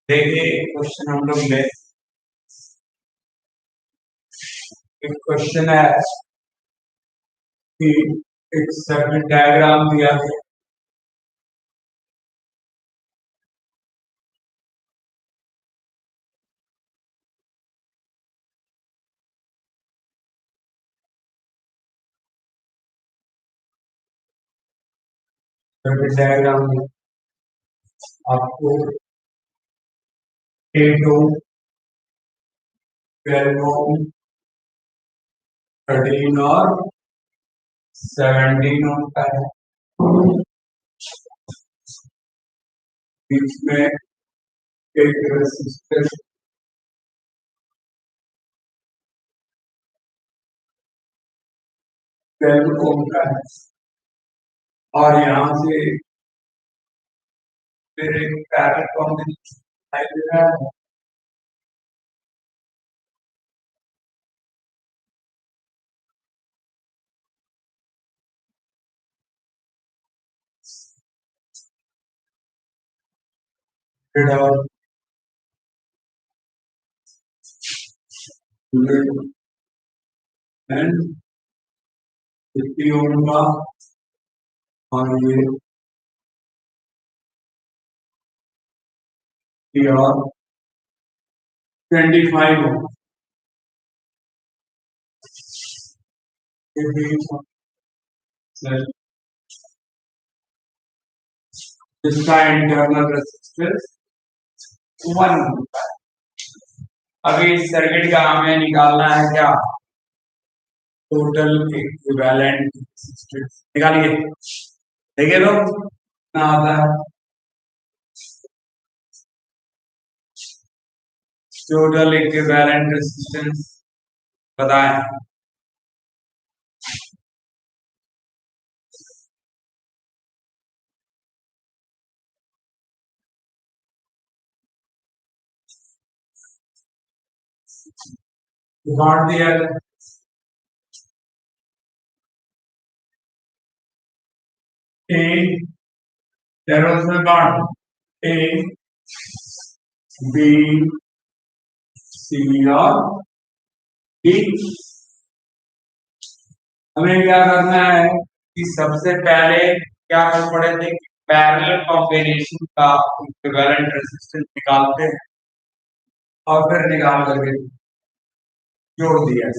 देखिए क्वेश्चन हम लोग ले एक क्वेश्चन है कि एक सर्किट डायग्राम दिया है। सर्किट डायग्राम में आपको 8 ओम 12 ओम 13 और 17 ओम का है। बीच में एक रेसिस्टर 12 ओम का है और यहाँ से फिर एक पैरेलल कॉम्बिनेशन दिखाई दे रहा है। एंड 50 ओम का और ये और 25 ओम के बीच में जिसका इंटरनल रेजिस्टेंस 1 होता है। अभी इस सर्किट का हमें निकालना है क्या, टोटल इक्विवेलेंट रेजिस्टेंस निकालिए। देखिए लोग कितना आता है, टोटल इक्विवेलेंट रेजिस्टेंस बताएं। बांट दिया है ए जरूरत में बांट ए बी सी और डी। हमें क्या करना है कि सबसे पहले क्या कर पड़े थे कि पैरेलल कॉम्बिनेशन का इक्विवेलेंट रेजिस्टेंस निकालते हैं और फिर निकाल करके जोड़ दिया।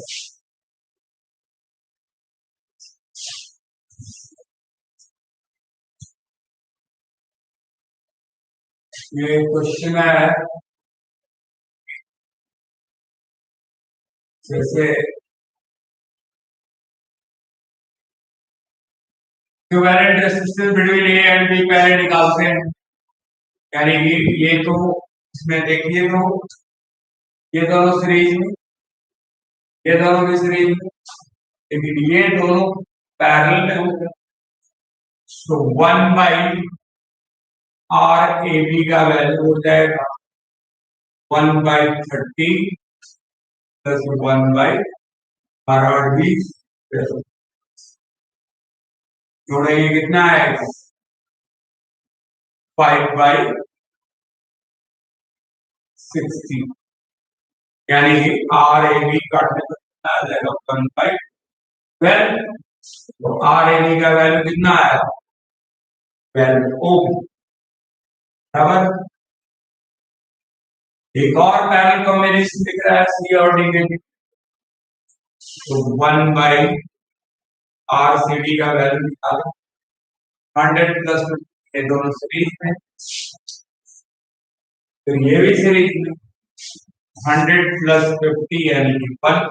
ये क्वेश्चन है जैसे equivalent resistance between A and B पहले निकालते हैं। यानी कि ये तो इसमें देखिए तो ये दोनों सीरीज में, ये दोनों भी सीरीज में, लेकिन ये दोनों पैरेलल में होंगे। तो 1/R ए बी का वैल्यू हो जाएगा 1/30 प्लस 1/R बी जोड़ेंगे कितना आएगा 5/60, यानी कि आर ए बी काटने पर कितना आ जाएगा 1/12। तो आर ए बी का वैल्यू कितना आया 12 ओम बराबर। एक और पैरेलल कॉम्बिनेशन दिख रहा है सी और डी के, तो 1/RCD का वैल्यू निकालो 100 प्लस ये दोनों सीरीज में, तो ये भी सीरीज में 100 प्लस 50 यानी कि 1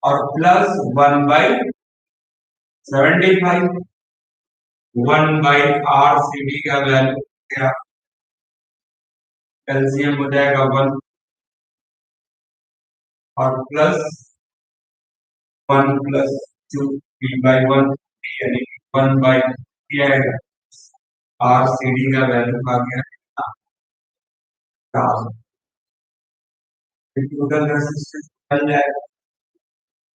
और प्लस 1/75 1/RCD का वैल्यू क्या कैल्शियम हो जाएगा 1 और प्लस 1 प्लस 2 3/1 यानी 1/3 आएगा। RCD का वैल्यू आ गया टोटल रेजिस्टेंस बन जाएगा,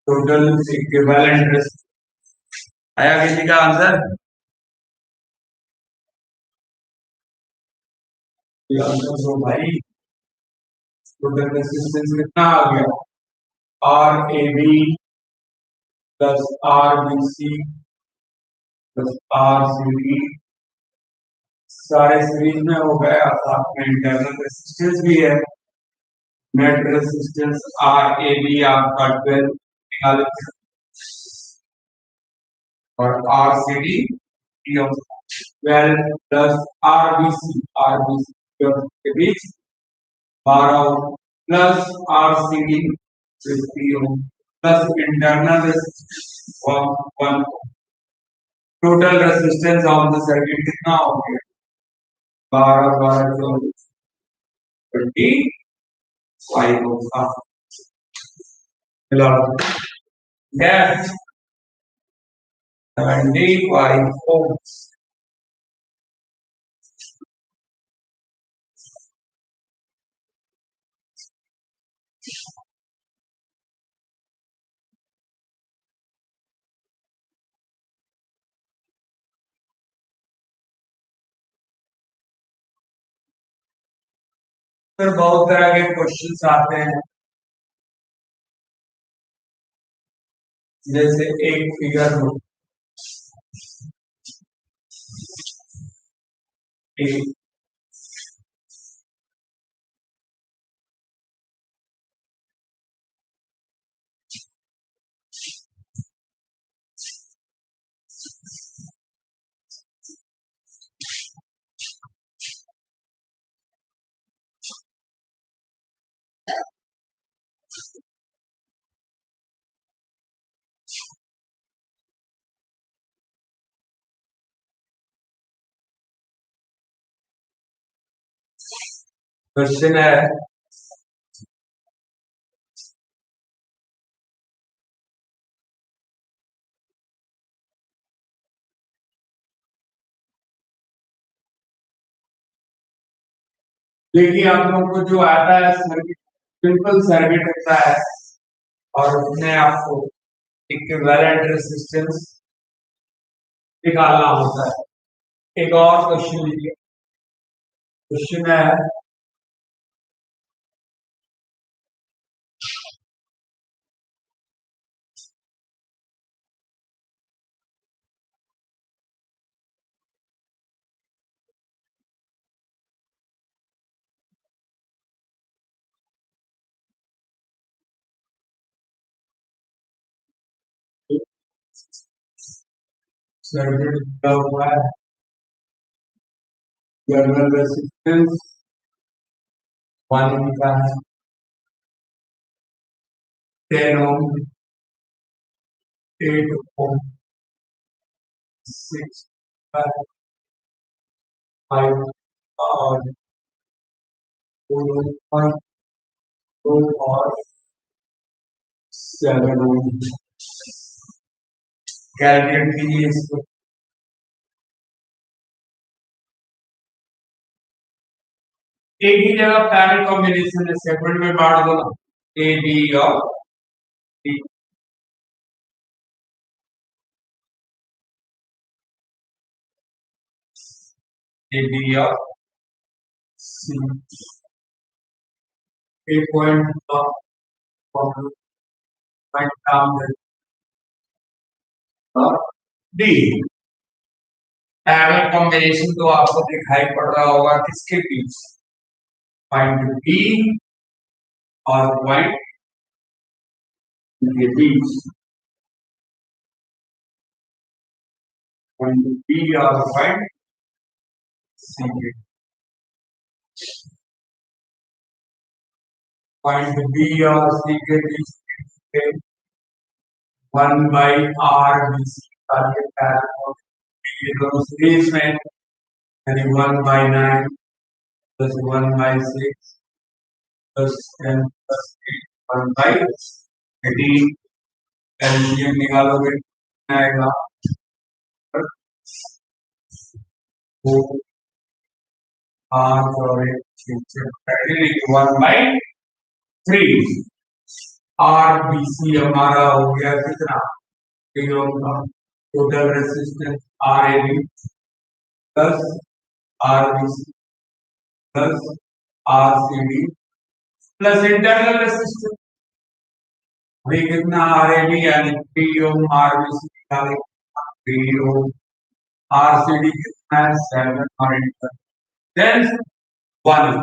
टोटल इक्विवेलेंट रेजिस्टेंस आया किसी का आंसर। तो भाई टोटल रेसिस्टेंस कितना आ गया, R A B plus R B C plus R C D, सारे सीरीज में हो गया। साथ में इंटरनल रेसिस्टेंस भी है। Net resistance R A B आपका 12 निकाले और R C D 12 plus R B C के बीच 12 plus R C D 50 plus internal resistance 1। Total resistance of the circuit कितना हो गया, 12 12 24 25 होगा। Yes, 75 ohms। फिर बहुत तरह के क्वेश्चंस आते हैं, जैसे एक फिगर हो, एक क्वेश्चन है देखिए आप लोगों को जो आता है सर्किट, सिंपल सर्किट होता है और उसमें आपको इक्विवेलेंट रेजिस्टेंस निकालना होता है। एक और क्वेश्चन लीजिए, क्वेश्चन है सर्किट दिया हुआ है, जनरल रेजिस्टेंस 1 का है, 10 ओम, 8 ओम, 6 5 और 2 और 7 ओम। कैलकुलेट कीजिए इसको। एक ही जगह पैरेलल कॉम्बिनेशन है, सेगमेंट में बांट दो ना, ए बी और डी, ए बी और सी, ए पॉइंट पॉइंट नाम है और डी। पैरेलल कॉम्बिनेशन तो आपको दिखाई पड़ रहा होगा किसके बीच, पॉइंट बी और पॉइंट के बीच, पॉइंट बी और पॉइंट सी के, पॉइंट बी और सी के बीच 1/RBC का ये पैरेलल, ये दोनों सीरीज में, यानी 1/9 प्लस 1/6 प्लस 10 प्लस 8 1/18। एलसीएम निकालोगे आएगा 4 5 और 1 1/3। आरबीसी हमारा हो गया कितना, किलो का। Total resistance R A B plus R B C plus R C D plus internal resistance. अभी कितना आर ए बी यानी 3 ओम आर बी सी निकाले 3 ओम आर सी डी कितना है 7 और इंटर देन 1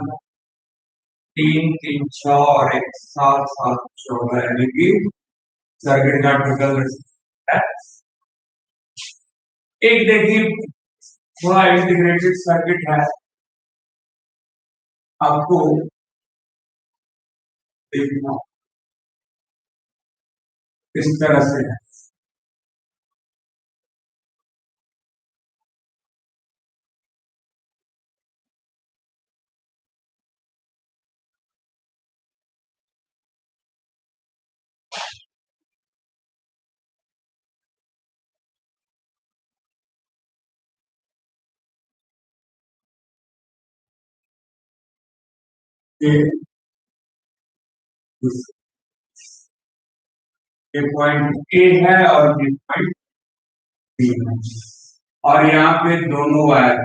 3 3 6 और 1 7 7 14 यानी कि सर्किट का टोटल रेसिस्टेंस। एक देखिए थोड़ा इंटीग्रेटेड सर्किट है आपको देखना इस तरह से है। ये ये पॉइंट ए है और ये पॉइंट बी है और यहाँ पे दोनों वायर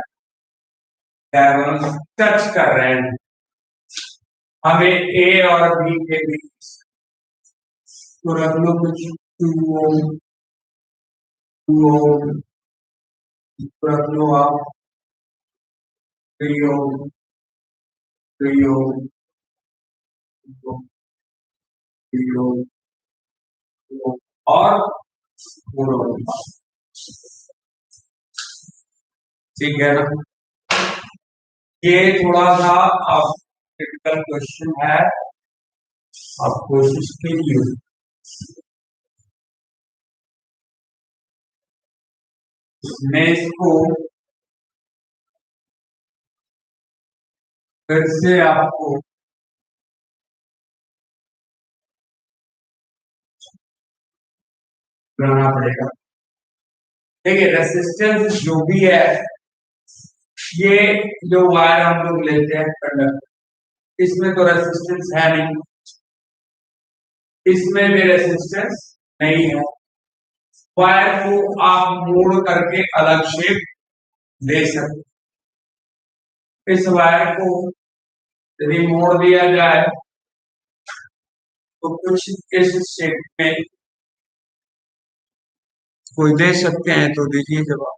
डायगोनल टच कर रहे हैं। हमें ए और बी के बीच तो रख लो कुछ 2 ओम 2 ओम रख लो आप 3 ओम 3 ओम 3 ओम और 4 ओम। ठीक है ना। ये थोड़ा सा आप टिपिकल क्वेश्चन है, आप कोशिश कीजिए। मैं इसको फिर से आपको बनाना पड़ेगा। देखिए रेसिस्टेंस जो भी है ये जो वायर हम लोग लेते हैं कंडक्टर इसमें तो रेसिस्टेंस है नहीं, इसमें भी रेसिस्टेंस नहीं है। वायर को आप मोड़ करके अलग शेप दे सकते। इस वायर को यदि मोड़ दिया जाए तो कुछ इस शेप में कोई दे सकते हैं तो दीजिए जवाब।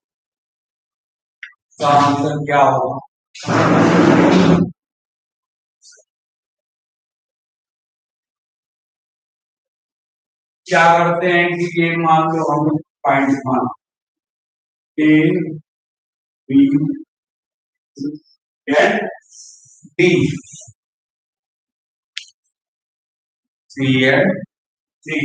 तो आंसर क्या होगा? क्या करते हैं कि ये मान लो हम पॉइंट मान A B and D C and D.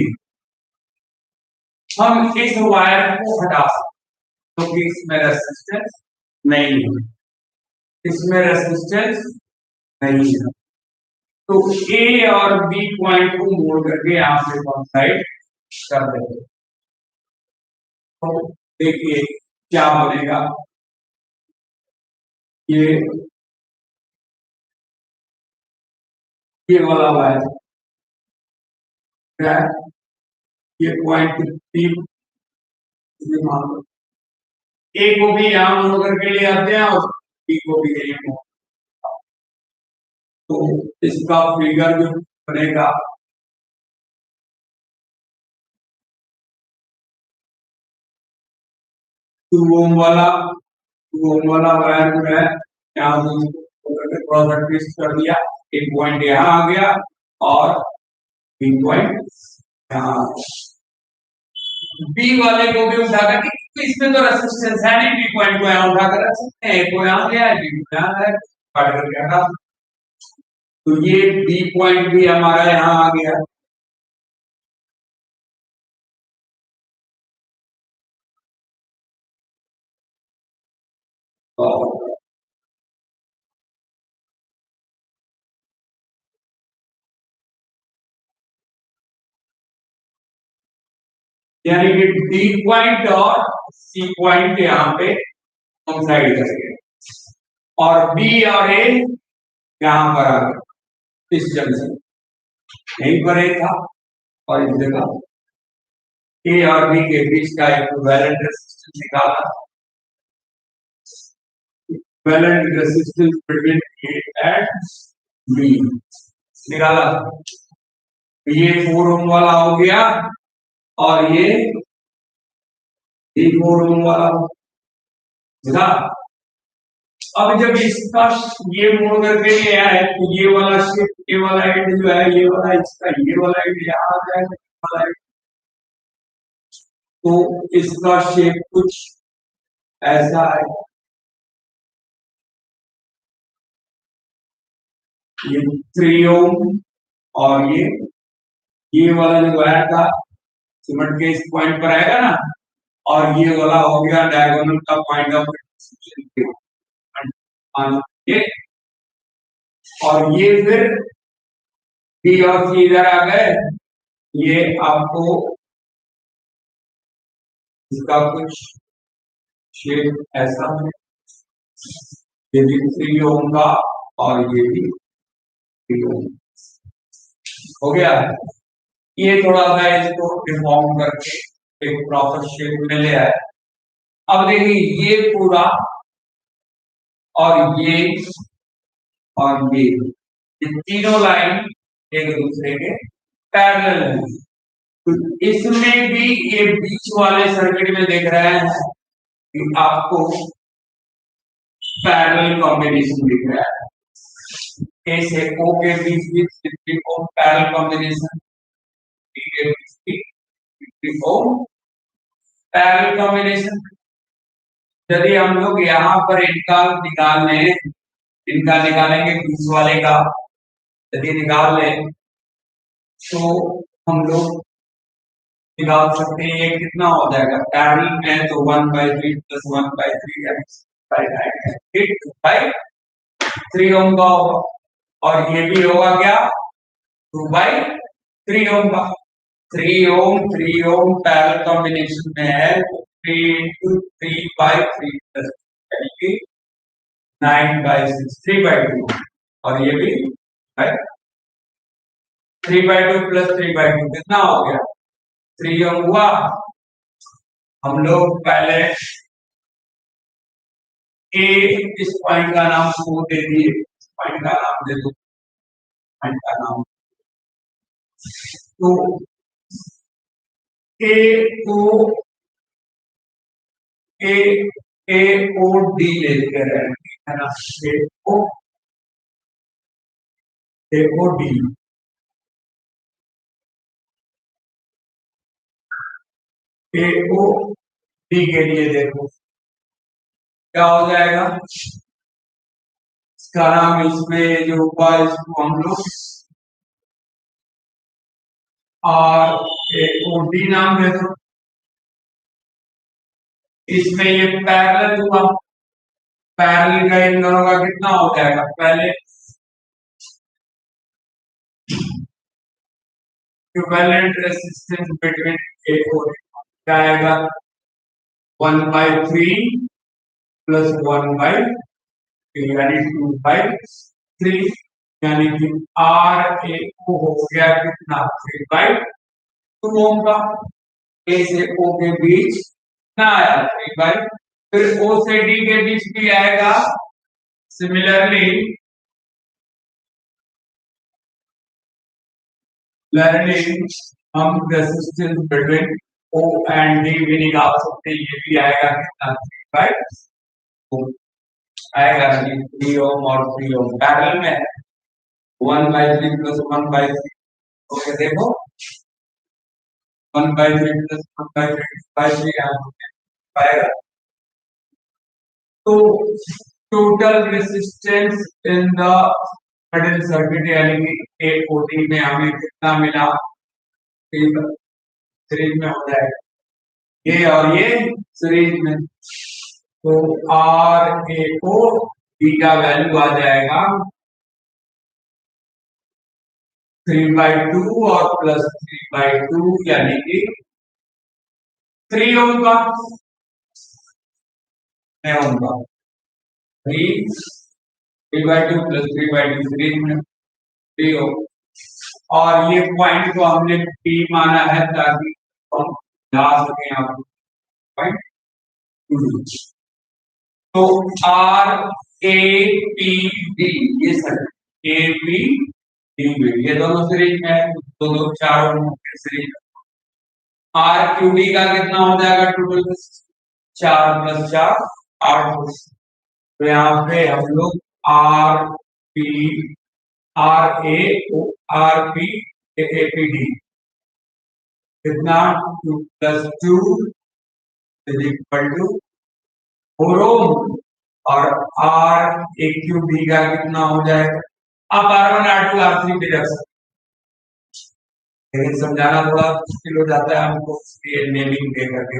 हम इस वायर को हटा सकते क्योंकि इसमें रेसिस्टेंस नहीं है, इसमें रेसिस्टेंस नहीं है। तो ए और बी पॉइंट को मोड़ करके यहां से वन साइड कर देते। तो देखिए क्या बनेगा। ये ये वाला वायर क्या है? ये पॉइंट बी मान लो ए को भी यहां मोड़ करके ले आते हैं और बी को भी यही मोड़। तो इसका फिगर जो बनेगा 2 ओम वाला 2 ओम वाला वायर जो है यहाँ से थोड़ा सा ट्विस्ट कर दिया, एक पॉइंट यहाँ आ गया और बी पॉइंट यहाँ आ गया। बी वाले को भी उठा करके तो इसमें तो रेसिस्टेंस है नहीं, बी पॉइंट को यहाँ उठा कर रख सकते हैं, एक को यहाँ ले आए बी को यहाँ है काट करके हटा। तो ये बी पॉइंट भी हमारा यहाँ आ गया। तो यानी कि डी पॉइंट और सी पॉइंट यहाँ पे साइड करेंगे और बी और ए यहाँ पर आ गए इस जंक्शन यहीं पर ए था और इस जगह ए और बी के बीच का इक्विवेलेंट रेजिस्टेंस निकाला। Equivalent resistance between A and B निकाला। ये 4 ओम वाला हो गया और ये 4 ओम वाला बुझा। अब जब इसका ये मोड़ करके ये आया तो ये वाला शिफ्ट, ये वाला एंड जो है ये वाला इसका, ये वाला एंड यहाँ आ जाएगा, वाला एंड तो इसका शेप कुछ ऐसा है। ये 3 ओम और ये वाला जो वायर था सिमट के इस पॉइंट पर आएगा ना, और ये वाला हो गया डायगोनल का पॉइंट ऑफ ये, और ये फिर बी और सी इधर आ गए। ये आपको इसका कुछ शेप ऐसा है, ये भी 3 ओम का और ये भी 3 ओम हो गया। ये थोड़ा सा इसको डिफॉर्म करके एक प्रॉपर शेप में ले आए। अब देखिए ये पूरा और ये तीनों लाइन एक दूसरे के पैरेलल है। तो इसमें भी ये बीच वाले सर्किट में देख रहे हैं कि आपको पैरेलल कॉम्बिनेशन दिख रहा है। ए से ओ के बीच भी पैरेलल कॉम्बिनेशन, बी के बीच भी पैरेलल कॉम्बिनेशन। यदि हम लोग यहाँ पर इनका निकालेंगे बीच वाले का, यदि निकाल लें तो हम लोग निकाल सकते हैं। ये कितना हो जाएगा पैरेलल में, तो 1/3 + 1/3 बाई 3 ओम का होगा, और ये भी होगा क्या 2/3 ओम का। 3 ओम पैरेलल कॉम्बिनेशन में है, 3 × 3/3 यानी कि 9/6 3/2, और ये भी 3/2 + 3/2 कितना हो गया 3 ओम हुआ। हम लोग पहले ए इस पॉइंट का नाम को दे दिए, पॉइंट का नाम दे दो, पॉइंट का नाम तो ए को डी लेते हैं, है ना, ए ओ डी के लिए देखो क्या हो जाएगा। इसका नाम इसमें जो हुआ इसको हम लोग डी नाम दे दो। इसमें ये पैरेलल हुआ, पैरेलल का इन दोनों का कितना हो जाएगा, पहले इक्विवेलेंट रेजिस्टेंस बिटवीन ए और क्या आएगा 1/3 + 1/3 यानी 2/3, यानी कि आर ए को हो गया कितना 3/2 ओम का। ए से ओ के बीच कितना आया 3/2, फिर ओ से डी के बीच भी आएगा सिमिलरली। हम resistance between O and D भी निकाल सकते हैं, ये भी आएगा कितना 3/2 आएगा, 3 ओम और 3 ओम पैरेलल में है, 1/3 + 1/3 ओके देखो 1/3 + 1/3 पाएगा। तो total resistance in the middle circuit यानी कि A14 में हमें कितना मिला, सीरीज में हो जाएगा ये और ये सीरीज में, तो आर ए को बी का वैल्यू आ जाएगा 3/2 और +3/2 यानी कि 3 ओम का, मैं होगा 3/2 + 3/2 सीरीज में 3 ओम, और ये पॉइंट को हमने P माना है ताकि हम जा सके आपको पॉइंट। तो आर ए पी डी, ये sir A P D B, ये दोनों सीरीज में है, दो दो चार सीरीज। आर क्यू डी का कितना हो जाएगा टोटल? 4 + 4 8। तो यहाँ पे हम लोग R P R A R P A P D कितना 2 + 2 इज इक्वल टू 4 ओम, और आर ए क्यू डी का कितना हो जाएगा? आप R1 R2 R3 भी रख सकते, लेकिन समझाना थोड़ा मुश्किल हो जाता है हमको, ये नेमिंग दे करके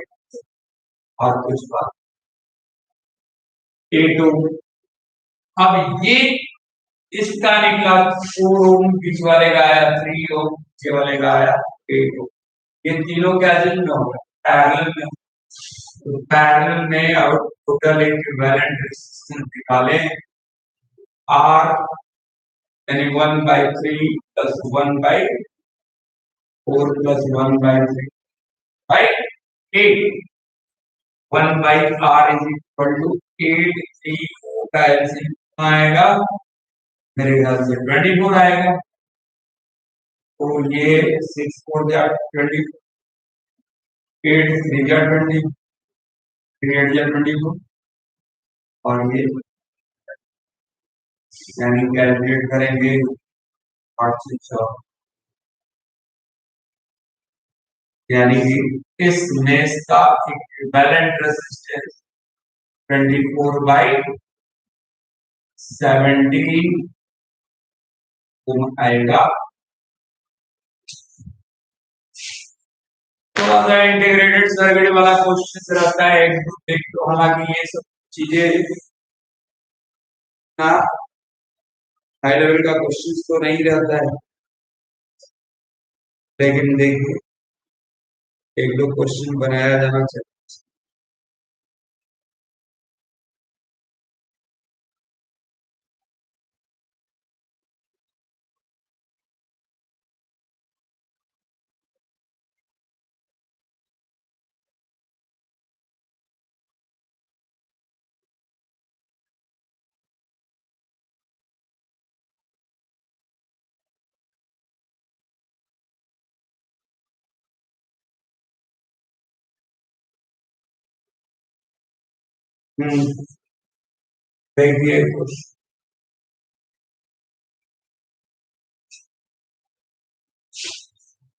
और कुछ बात। A2, अब ये इसका निकला 4 ओम बीच वाले का आया, 3 ओम पीछे वाले का आया 8 ओम। ये तीनों क्या जिन में होगा? पैरेलल में। तो पैरेलल में और टोटल इक्विवेलेंट रेजिस्टेंस निकाले, R यानी 1/3 + 1/4 + 1/3 by 8। 1/r is equal to 8, 3 4 का एलसीएम आएगा, मेरे ख्याल से 24 आएगा। तो ये 6 4 जा 20, 8 3 जा 20, 3 8 जा 24, और ये यानी कैलकुलेट करेंगे 8 से 4, यानी कि इस मेष का इक्विवेलेंट रेजिस्टेंस 24/17 ओम आएगा। थोड़ा सा इंटीग्रेटेड सर्किट वाला क्वेश्चन रहता है एक तो, हालांकि ये सब चीजें ना हाई लेवल का क्वेश्चन तो नहीं रहता है, लेकिन देखिए एक दो क्वेश्चन बनाया जाना चाहिए। देखिए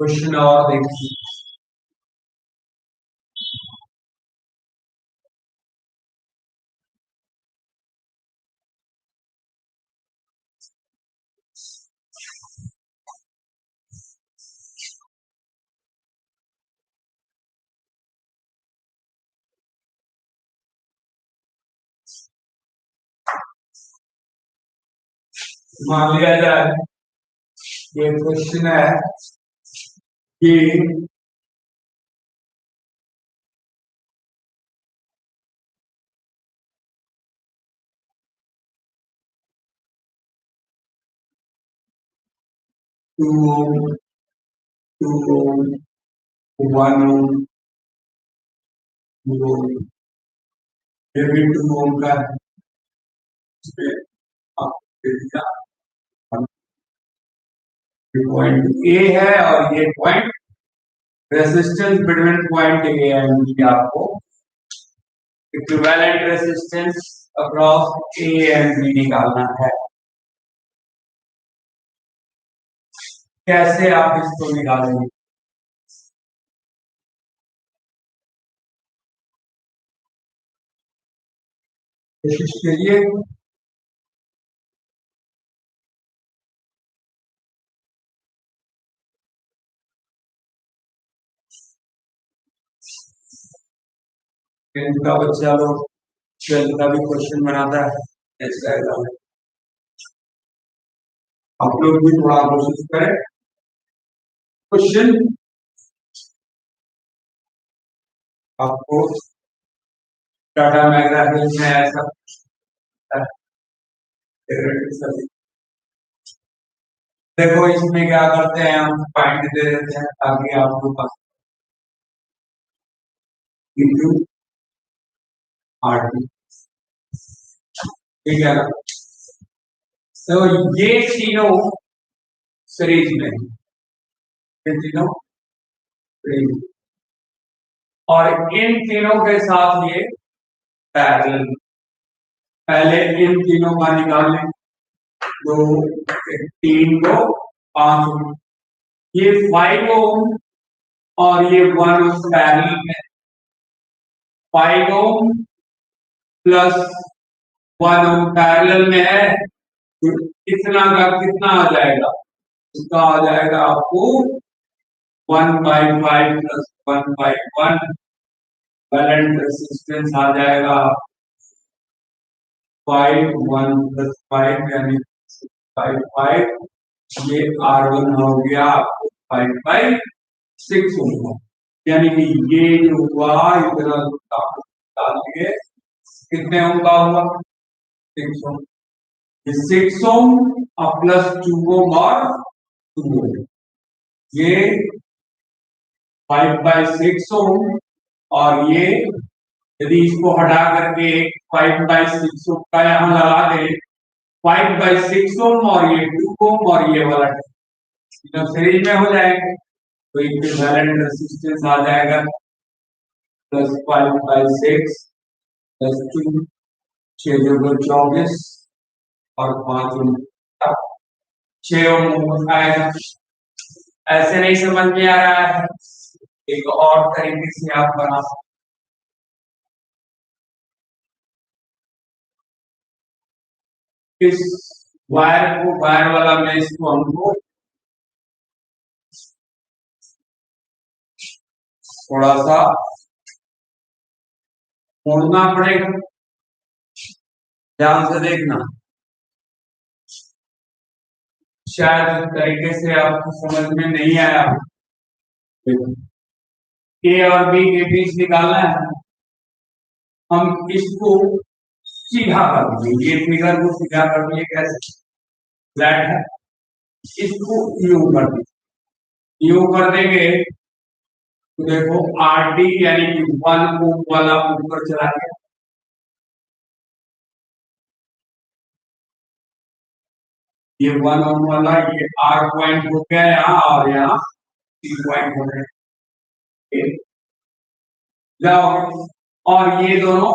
क्वेश्चन और देखिए, मान लिया जाए ये क्वेश्चन है कि 2 ओम 2 ओम 1 ओम 2 ओम, ये भी 2 ओम का है, इसमें आप देखिए पॉइंट ए है और ये point resistance between point A and B, आपको equivalent resistance across A and B निकालना है। कैसे आप इसको निकालेंगे? कोशिश करिए। इनका बच्चा लोग 12th का भी क्वेश्चन बनाता है ऐसा है, आप लोग भी थोड़ा कोशिश करें। क्वेश्चन आपको टाटा मैग्राफिक्स में ऐसा देखो, इसमें क्या करते हैं हम पॉइंट दे देते हैं ताकि आपको पता इंटू आर टी, ठीक है ना। तो ये तीनों सीरीज में, ये तीनों सीरीज में। और इन तीनों के साथ ये पैरेलल। पहले इन तीनों का निकाल लें। दो, तीन, दो, 5 ओम। ये 5 ओम और ये 1 ओम पैरेलल में। 5 ओम प्लस 1 ओम पैरेलल में है, तो कितना का कितना आ जाएगा? इसका आ जाएगा आपको 1/5 प्लस 1/1 करंट रेसिस्टेंस आ जाएगा 5 1 प्लस 5 यानी 5 ये R1 हो गया 5/6 होगा। यानी कि ये जो हुआ इतना डाल दिए, कितने ओम का हुआ? 6 ओम। ये 6 ओम और प्लस 2 ओम और 2 ओम, ये 5/6 ओम। और ये यदि इसको हटा करके 5/6 ओम का यहाँ लगा दे, 5/6 ओम और ये 2 ओम और ये वाला जब सीरीज में हो जाएंगे तो इक्विवेलेंट रेजिस्टेंस आ जाएगा प्लस 5/6 प्लस 2, 6 × 24 और 5 ओम, 6 ओम आएगा। ऐसे नहीं समझ में आ रहा है, एक और तरीके से आप बना सकते। इस वायर को, वायर वाला में इसको हमको थोड़ा सा मोड़ना पड़ेगा। ध्यान से देखना, शायद इस तरीके से आपको समझ में नहीं आया। ए और बी के बीच निकालना है, हम इसको सीधा कर दिए, ये फिगर को सीधा कर दिए। कैसे? फ्लैट है, इसको यू कर दिए। यू कर देंगे तो देखो आर डी यानी कि 1 ओम वाला ऊपर चला गया, ये 1 ओम वाला, ये आर पॉइंट हो गया यहाँ और यहाँ सी पॉइंट हो गया। जाओ और ये दोनों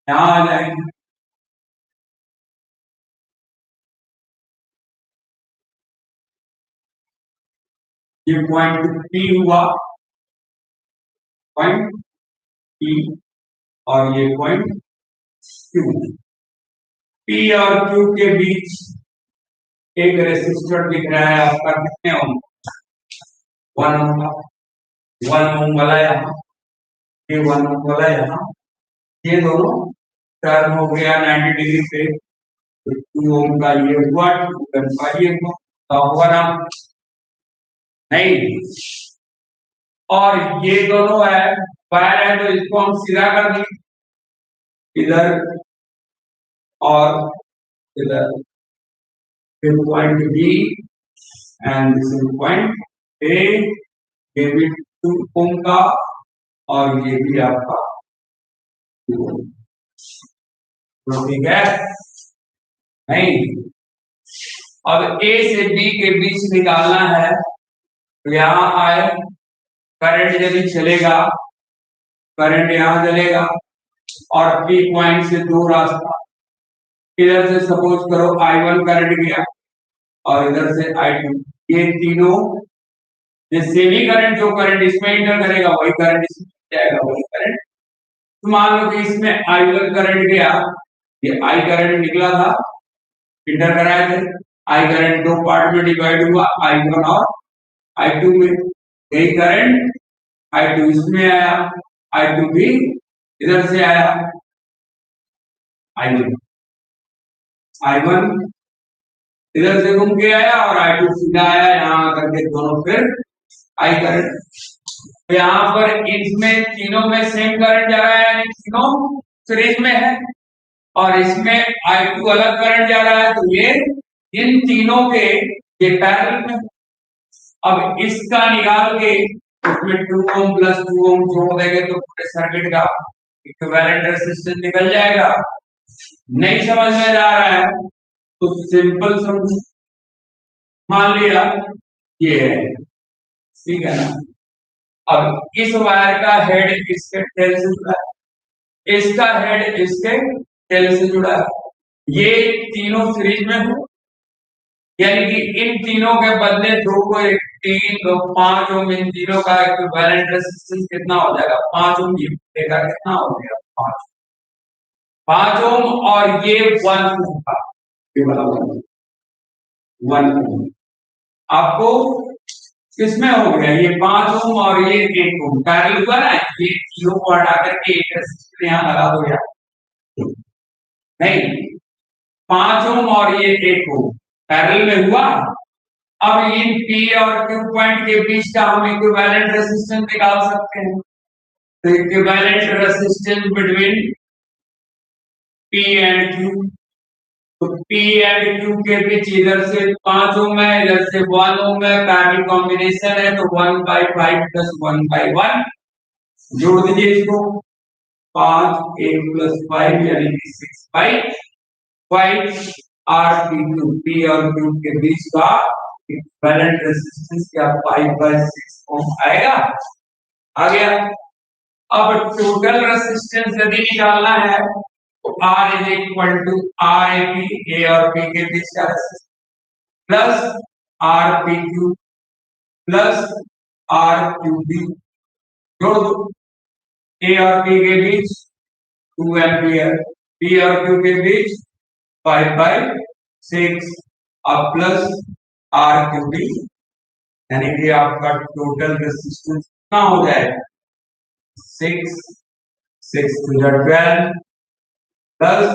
यहाँ आ जाएंगे। ये पॉइंट पी हुआ, पॉइंट पी, और ये पॉइंट क्यू। पी और क्यू के बीच एक रेसिस्टर दिख रहा है आपका, कितने ओम? 1 ओम का। 1 ओम वाला यहाँ, ये 1 ओम वाला यहाँ, ये दोनों टर्न हो गया 90 डिग्री पे। 2 ओम का ये हुआ, 2 ओम का ये हुआ, तो हुआ ना? नहीं। और ये दोनों है वायर है, तो इसको हम सीधा कर देंगे इधर और इधर। फिर point B and this is point A, ये भी 2 ओम का और ये भी आपका 2 ओम। तो ठीक है नहीं? अब ए से बी के बीच निकालना है, तो यहाँ आए, करंट यदि चलेगा, करंट यहाँ चलेगा और पी पॉइंट से दो रास्ता, इधर से सपोज करो I1 करंट गया और इधर से I2, ये तीनों ये सेमी करंट, जो करंट इसमें इंटर करेगा वही करंट इसमें जाएगा, वही करंट। तो मान लो कि इसमें I1 करंट गया, ये I करंट निकला था, इंटर कराए थे, I करंट दो पार्ट में डिवाइड हुआ, I1 और I2 में। यही करंट I2 इसमें आया, I2 भी इधर से आया, I1 इधर से घूम के आया और I2 सीधा आया यहाँ आकर के, दोनों फिर I करंट। तो यहाँ पर इसमें तीनों में सेम करंट जा रहा है, यानी तीनों सीरीज में है, और इसमें I2 अलग करंट जा रहा है, तो ये इन तीनों के ये पैरेलल में। अब इसका निकाल के इसमें 2 ओम प्लस 2 ओम जोड़ देंगे तो पूरे सर्किट का इक्विवेलेंट रेजिस्टेंस निकल जाएगा। नहीं समझ में आ रहा है तो सिंपल समझ, मान लिया ये है, ठीक है ना। अब इस वायर का हेड इसके टेल से जुड़ा है, इसका हेड इसके टेल से जुड़ा है, ये तीनों सीरीज में हो, यानी कि इन तीनों के बदले दो को एक, तीन दो पांच ओम, इन तीनों का इक्विवेलेंट रेजिस्टेंस कितना हो जाएगा, 5 ओम। ये का कितना हो गया, 5 ओम, और ये 1 ओम का, ये वाला 1 ओम आपको किसमें हो गया, ये 5 ओम और ये 1 ओम पैरेलल हुआ ना, ये जीरो को हटा करके एक रेजिस्टर यहाँ लगा दो यार, नहीं 5 ओम और ये 1 ओम पैरेलल में हुआ। अब इन P और Q पॉइंट के बीच का हम इक्विवेलेंट रेजिस्टेंस निकाल सकते हैं, तो equivalent resistance between P and Q, तो P एंड Q के बीच इधर से 5 ओम है, इधर से 1 ओम है, पैरेलल कॉम्बिनेशन है, तो 1/5 प्लस 1/1 जोड़ दीजिए इसको, 5 1 प्लस 5 यानी कि 6/5 R P और Q के बीच का इक्विवेलेंट रेजिस्टेंस क्या 5/6 ओम आएगा, आ गया। अब टोटल रेजिस्टेंस यदि निकालना है तो R is equal to R A P, A और पी के बीच का resistance plus R P Q plus R Q B, जोड़ दो, ए और पी के बीच 2 एम्पियर, पी और क्यू के बीच 5/6, अब प्लस आर क्यू बी, यानी कि आपका टोटल रेजिस्टेंस कितना हो जाएगा, 6 6 to the 12 प्लस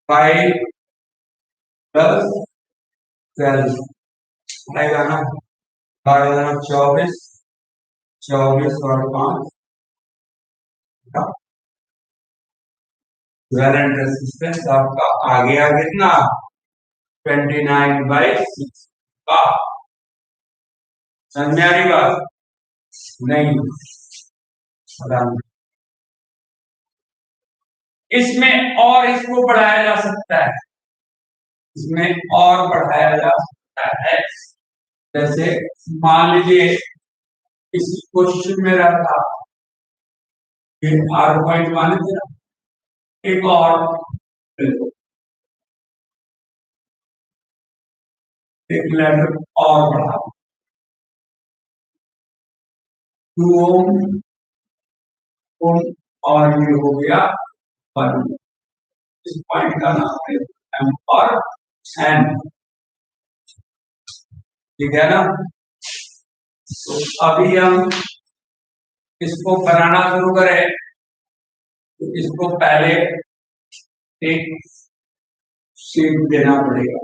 5 प्लस 12 आएगा ना, 24 24 और 5 इक्विवेलेंट रेजिस्टेंस आपका आ गया कितना, 29/6 का। समझ में आ रही बात, नहीं इसमें और इसको बढ़ाया जा सकता है, इसमें और बढ़ाया जा सकता है, जैसे मान लीजिए इस क्वेश्चन में रहा था ये R.1 है, एक और एक लेटर और बढ़ा 2 ओम और ये हो गया 1, इस पॉइंट का नाम है M और N, ठीक है ना। तो अभी हम इसको बनाना शुरू करें, तो इसको पहले एक शेप देना पड़ेगा,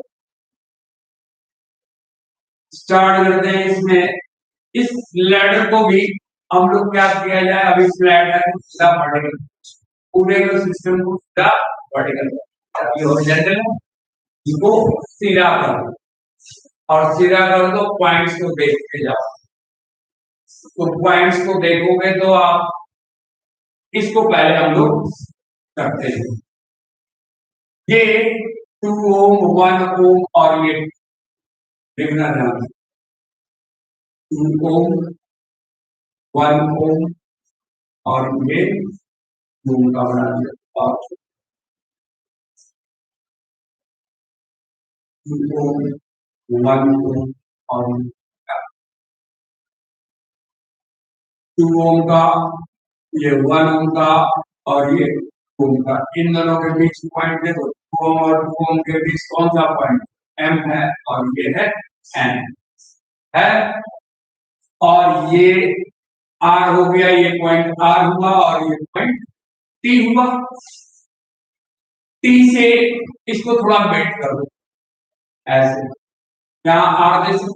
स्टार्ट करते हैं इसमें। इस लैडर को भी हम लोग क्या किया जाए, अभी इस लैडर को सीधा वर्टिकल, पूरे का सिस्टम को सीधा वर्टिकल, ये हॉरिजॉन्टल है, इसको सीधा कर और सीधा कर दो, पॉइंट्स को देखते जाओ, तो पॉइंट्स को देखोगे तो आप इसको पहले हम लोग करते हैं, ये 2 ओम 1 ओम और ये देखना ध्यान, 2 ओम 1 ओम और ये 2 का बना दिया, और 2 ओम 1 ओम और 2 ओम का, ये 1 ओम का और ये 2 ओम का, इन दोनों के बीच पॉइंट देखो, 2 ओम और 2 ओम के बीच कौन सा पॉइंट, M है और ये है N है, और ये R हो गया, ये पॉइंट R हुआ और ये पॉइंट T हुआ। T से इसको थोड़ा बेट कर दो ऐसे, यहाँ R जैसे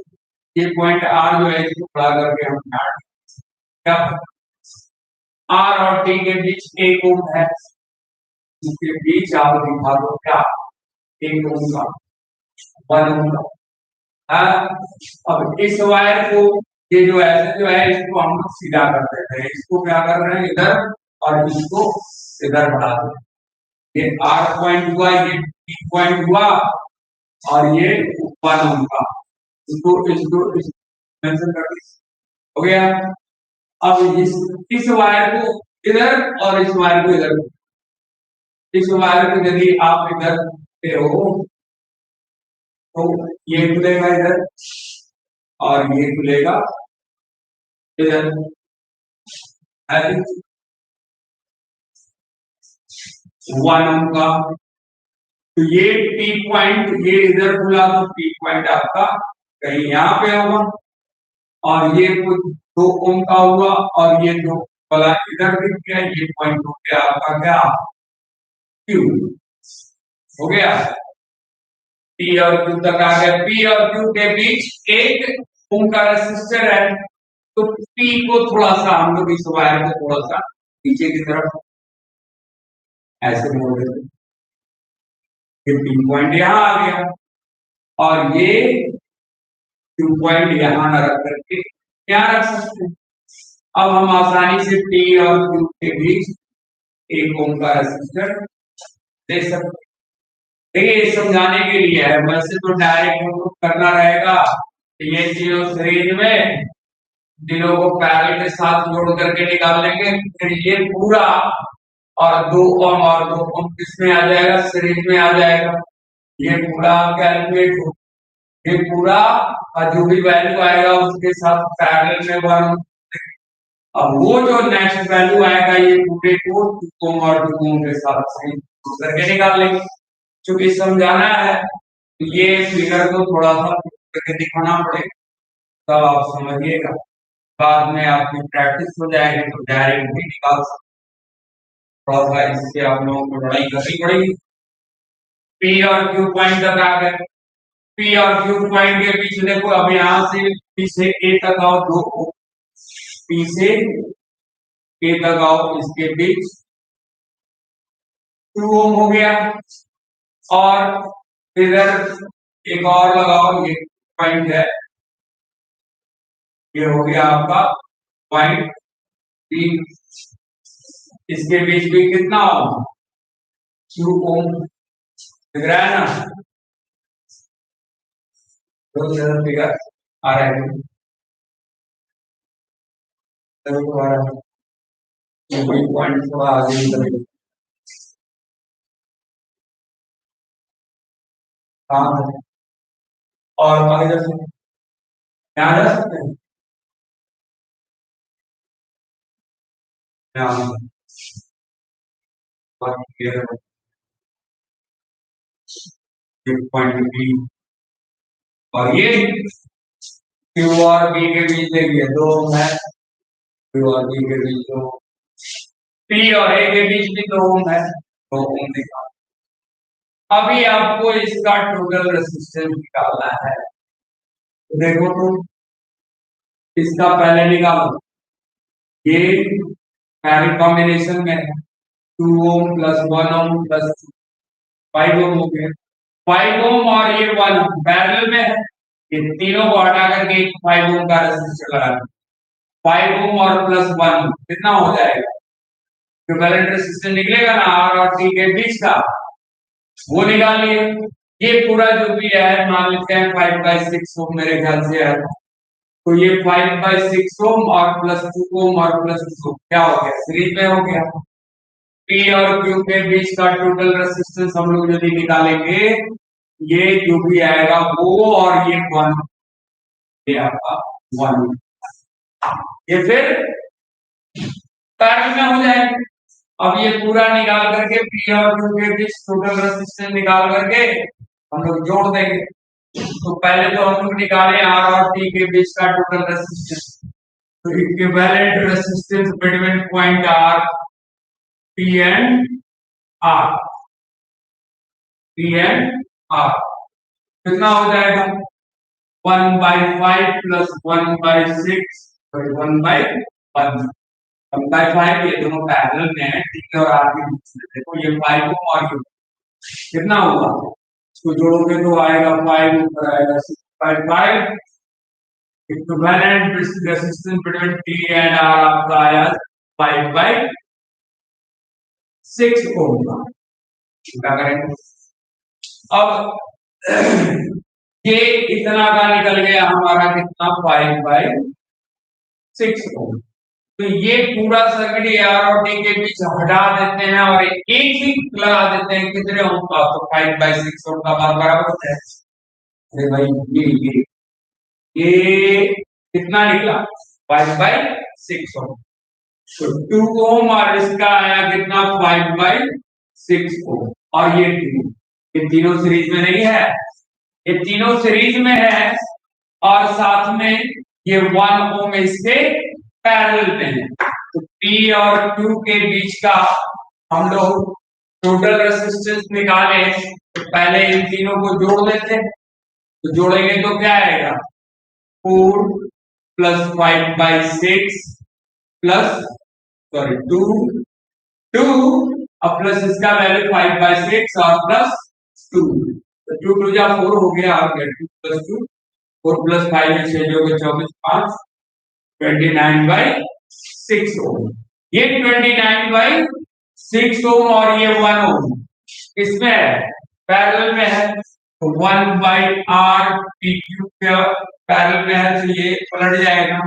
ये पॉइंट R जो है इसको खड़ा करके हम क्या, R और T के बीच 1 ओम है, इसके बीच आप दिखा दो क्या, 1 ओम का 1 ओम का। अब इस वायर को, ये जो ऐसे जो है इसको हम लोग सीधा कर देते हैं, इसको क्या कर रहे हैं इधर और इसको इधर बढ़ा देते हैं, ये R पॉइंट हुआ, ये P पॉइंट हुआ और ये 1 ओम का। इसको मेंशन कर दीजिए, हो गया। अब इस वायर को इधर और इस वायर को इधर, इस वायर को यदि आप इधर पे हो तो ये खुलेगा इधर और ये खुलेगा इधर। 1 ओम का, तो ये P पॉइंट ये इधर खुला तो P पॉइंट आपका कहीं यहाँ पे होगा, और ये कुछ 2 ओम का हुआ और ये 2 वाला इधर दिख गया, ये पॉइंट हो गया आपका क्या, Q। हो गया, P और Q तक आ गया। P और Q के बीच 1 ओम का रेसिस्टर है, तो P को थोड़ा सा हम लोग इस वायर को थोड़ा सा नीचे की तरफ ऐसे मोड़ देते, ये P पॉइंट यहाँ आ गया और ये Q पॉइंट यहाँ न रख करके क्या रख सकते हैं। अब हम आसानी से P और Q के बीच 1 ओम का रेसिस्टर दे सकते हैं। देखिए समझाने के लिए है, वैसे तो डायरेक्ट हम लोग करना रहेगा, ये तीनों सीरीज में तीनों को पैरेलल के साथ जोड़ करके निकाल लेंगे, फिर ये पूरा और 2 ओम और 2 ओम किसमें आ जाएगा, सीरीज में आ जाएगा। ये पूरा कैलकुलेट हो, ये पूरा जो भी वैल्यू आएगा उसके साथ पैरेलल में 1। अब वो जो नेक्स्ट वैल्यू आएगा ये पूरे को 2 ओम और 2 ओम के साथ से करके निकाल लेंगे। क्योंकि समझाना है तो ये फिगर को थोड़ा सा करके दिखाना पड़ेगा, तब आप समझिएगा। बाद में आपकी प्रैक्टिस हो जाएगी तो डायरेक्ट भी निकाल सकते, थोड़ा सा इससे आप लोगों को लड़ाई करनी पड़ेगी। P और Q पॉइंट तक आ गए, P और Q पॉइंट के बीच देखो, अब यहाँ से P से A तक आओ, 2 ओम, P से A तक आओ, इसके बीच 2 ओम हो गया, और इधर एक और लगाओ, ये पॉइंट है, ये हो गया आपका पॉइंट P, इसके बीच भी कितना ओम, 2 ओम, दिख रहा है ना, तो फिगर आ रहा है, पॉइंट थोड़ा आगे निकल, हाँ, और आगे जा सकते, यहाँ जा सकते हैं, यहाँ पॉइंट बी, और ये Q और B के बीच देखिए 2 ओम है, Q और B के बीच 2, P और A के बीच भी 2 ओम है, 2 ओम दिखा। अभी आपको इसका टोटल रेजिस्टेंस निकालना है, तो देखो तो इसका पहले निकालो, ये पैरेलल कॉम्बिनेशन में है, 2 ओम प्लस 1 ओम प्लस 5 ओम हो गया, 5 ओम और ये 1 ओम पैरेलल में है, ये तीनों को हटा करके 5 ओम का रेजिस्टर लगा दो, 5 ओम और प्लस 1 ओम कितना हो जाएगा, इक्विवेलेंट रेजिस्टेंस निकलेगा ना R और T के बीच का, वो निकाल लिए। ये पूरा जो भी है मान लेते हैं 5/6 ओम मेरे ख्याल से है, तो ये 5/6 ओम और प्लस 2 ओम और प्लस 2 क्या हो गया, सीरीज में हो गया। P और Q के बीच का टोटल रेजिस्टेंस हम लोग यदि निकालेंगे, ये जो भी आएगा वो और ये 1, ये आपका 1, ये फिर पैरेलल में हो जाएगा। अब ये पूरा निकाल करके P और Q के बीच टोटल रेजिस्टेंस निकाल करके हम लोग जोड़ देंगे। तो पहले तो हम लोग निकाले R और T के बीच का टोटल रेजिस्टेंस, तो equivalent resistance between point R, P and R, P and R कितना हो जाएगा, 1/5 प्लस 1/6 और 1/1, 1/5 ये दोनों पैरेलल में है, T और R के बीच में, देखो ये 5 ओम और कितना होगा, इसको जोड़ोगे तो आएगा 5 ऊपर आएगा 6/5, equivalent resistance between T and R आपका आया 5/6 ओम का। क्या करेंगे अब? ये इतना का निकल गया हमारा कितना 5/6 ओम। तो ये पूरा सर्किट ए आर और डी के बीच हटा देते हैं और एक ही लगा देते हैं कितने ओम का, तो 5/6 ओम का मान बराबर होता है। अरे भाई ये कितना निकला 5/6 ओम। तो 2 ओम और इसका आया कितना 5/6 ओम और ये 2, ये तीनों सीरीज में नहीं है, ये तीनों सीरीज में है और साथ में ये 1 ओम इसके पैरेलल में है। तो P और Q के बीच का हम लोग टोटल रेजिस्टेंस निकाले, तो पहले इन तीनों को जोड़ देते हैं। तो जोड़ेंगे तो क्या आएगा 4 प्लस 5/6 प्लस सॉरी 2 2 अब प्लस इसका वैल्यू 5/6 और प्लस 2, तो 2 2 जा 4 हो गया और 2 प्लस 2 4 प्लस 5 में 6 जो 24 5 29/6 ओम। ये 29/6 ओम और ये 1 ओम इसमें है पैरेलल में है, तो 1/R पैरेलल में है, तो ये पलट जाएगा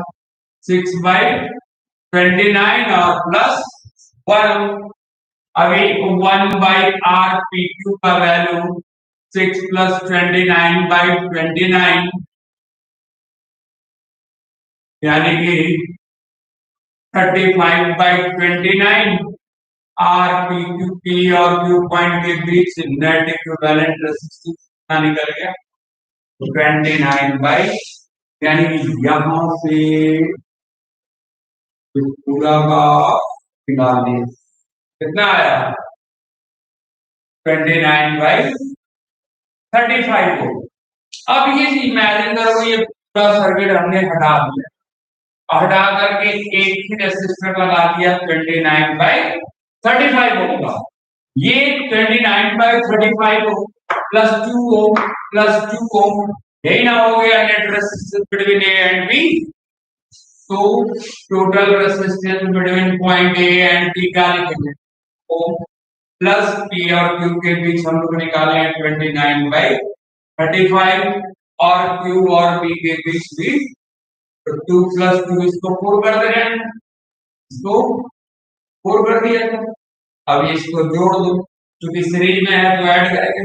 6/29 और प्लस 1। अभी 1/R का वैल्यू 6 प्लस 29/29 यानी कि 35/29। आर पी क्यू पी और क्यू पॉइंट के बीच नेट इक्विवेलेंट रेजिस्टेंस कितना निकल गया 29 यानी कि यहां से पूरा का निकाल दिया कितना आया 29/35 को। अब ये इमेजिन करो ये पूरा सर्किट हमने हटा दिया, हटा करके एक ही रेसिस्टर लगा दिया 29/35 होगा। ये 29/35 ओम प्लस 2 ओम प्लस 2 ओम यही ना हो गया net resistance between A and B. तो total resistance between point A and B क्या लिखेंगे ओम प्लस पी और क्यू के बीच हम लोग निकाले हैं 29/35 और क्यू और बी के बीच भी, तो 2 प्लस 2 इसको 4 कर दे रहे हैं, इसको 4 कर दिया था। अब इसको जोड़ दो क्योंकि सीरीज में है तो ऐड करेंगे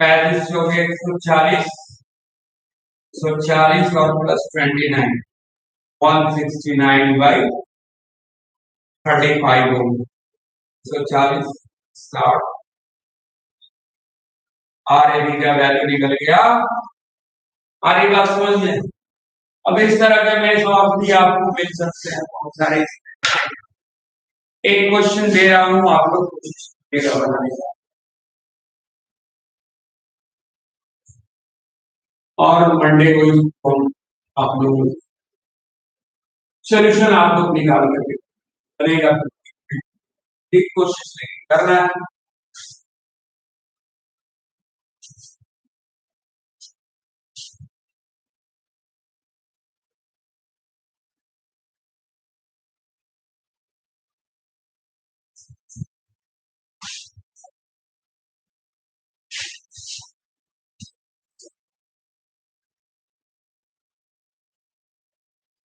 35 हो गया 140 और प्लस 29 169/35 हो 140 स्टार्ट आर ए बी का वैल्यू निकल गया। आर बात समझ में? अब इस तरह के मैं जवाब भी आपको मिल सकते हैं बहुत सारे। एक क्वेश्चन दे रहा हूं आप लोग कोशिश करिएगा बनाने का और मंडे को आप लोग सोल्यूशन आप लोग निकाल करके बनेगा, ठीक कोशिश करना है।